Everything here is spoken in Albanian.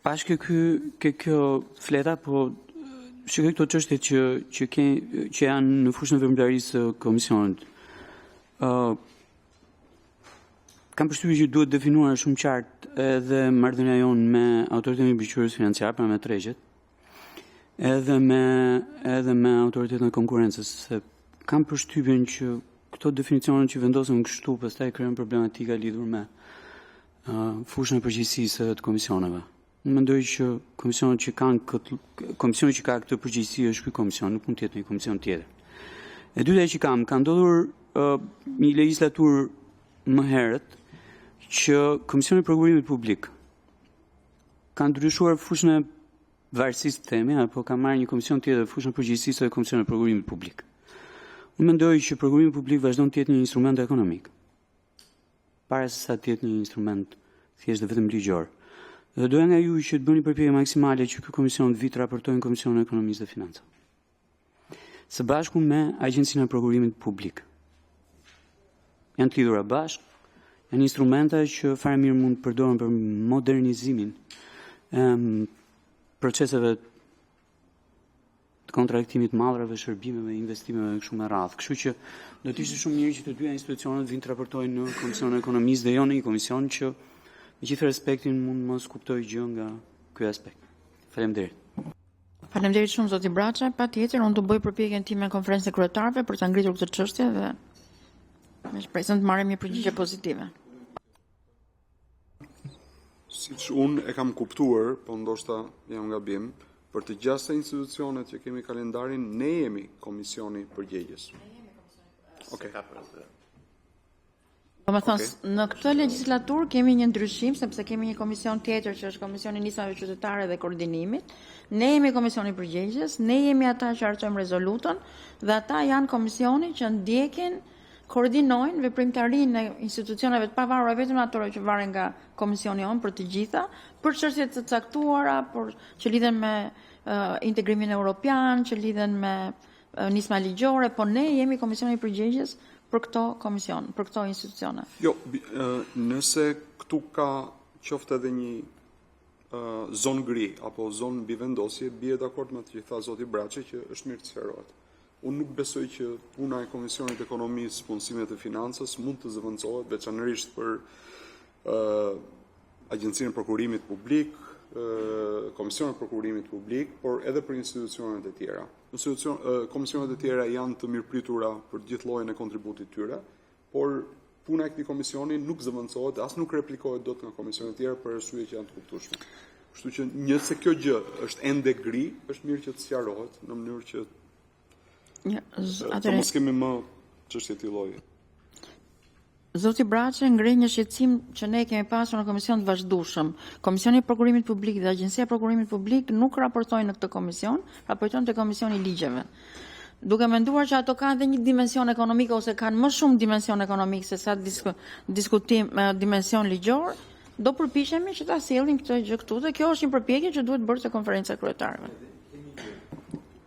Pashkë kjo fleta, po shikoj këto çështje që janë në fushën e veprimtarisë së komisionit. Kam përshtypjen që duhet definuar shumë qartë edhe marrëdhënia jonë me autoritetin e mbikëqyrjes financiare, pra me tregjet, edhe me autoritetin e konkurrencës, se kam përshtypjen që këto definicione që vendosen kështu pastaj krijojnë problematika lidhur me fushën e përgjegjësisë të komisioneve. Unë mendoj që komisioni që ka këtë përgjegjësi është ky komision, nuk mund të jetë një komision tjetër. E dyta që ka ndodhur një legjislaturë më herët që Komisioni i Prokurimit Publik ka ndryshuar fushën e varësisë të themi, apo ka marrë një komision tjetër fushën e përgjegjësisë të Komisionit të Prokurimit Publik. Unë mendoj që Prokurimi Publik vazhdon të jetë një instrument ekonomik, para se sa të jetë një instrument thjesht dhe vetëm ligjor. Dhe doja nga ju që të bëni përpjekje maksimale që ky komision të vi të raportojnë Komisionin e Ekonomisë dhe Financave, së bashku me Agjencinë e Prokurimit Publik. Janë të lidhura bashkë, janë instrumenta që fare mirë mund të përdoren për modernizimin proceseve të kontraktimit mallrave, shërbimeve, investimeve kështu me radhë. Kështu që do të ishte shumë mirë që të dyja institucionet vinë të raportojnë në Komisionin e Ekonomisë dhe jo në një komision që me gjithë respektin mund mos kuptoj gjë nga ky aspekt. Faleminderit. Faleminderit shumë zoti Braça. Patjetër unë do bëj përpjekjen time në konferencën e kryetarëve për ta ngritur këtë çështje dhe me shpresën të marrim një përgjigje pozitive. Siç unë e kam kuptuar, po ndoshta jam gabim, për të gjashtë institucionet që kemi kalendarin, ne jemi komisioni përgjegjës. Okej. Do të thonë, në këtë legjislaturë kemi një ndryshim, sepse kemi një komision tjetër që është Komisioni i Nismave Qytetare dhe Koordinimit. Ne jemi komisioni i përgjegjës, ne jemi ata që harxojmë rezolutën dhe ata janë komisioni që ndjekin, koordinojnë veprimtarinë e institucioneve të pavarura, vetëm ato që varen nga komisioni on për të gjitha, për çështje të caktuara, që lidhen me integrimin evropian, që lidhen me nisma ligjore, po ne jemi komisioni i përgjegjës për këto komision, për këto institucione. Jo, nëse këtu ka qoftë edhe një zonë gri apo zonë bivendosje, bie dakord me atë që tha zoti Braçi që është mirë të sqarohet. Unë nuk besoj që puna e Komisionit Ekonomisë, Punësimit dhe Financës mund të zëvendësohet veçanërisht për Agjencinë e Prokurimit Publik, Komisionin e Prokurimit Publik, por edhe për institucionet e tjera. Komisionet e tjera janë të mirëpritura për gjithë llojin e kontributit tyre, por puna e këtij komisioni nuk zëvendësohet, as nuk replikohet dot nga komisionet e tjera për arsye që janë të kuptueshme. Kështu që nëse kjo gjë është ende gri, është mirë që të sqarohet në mënyrë që të mos kemi më çështje të lloji. Zoti Braçi ngre një shqetësim që ne kemi pasur në komision të vazhdueshëm. Komisioni i Prokurimit Publik dhe Agjencia e Prokurimit Publik nuk raportojnë në këtë komision, raportojnë te Komisioni i Ligjeve. Duke menduar që ato kanë edhe një dimension ekonomik ose kanë më shumë dimension ekonomik se sa diskutim dimension ligjor, do përpiqemi që ta sjellim këtë gjë këtu dhe kjo është një përpjekje që duhet bërë te konferenca e kryetarëve.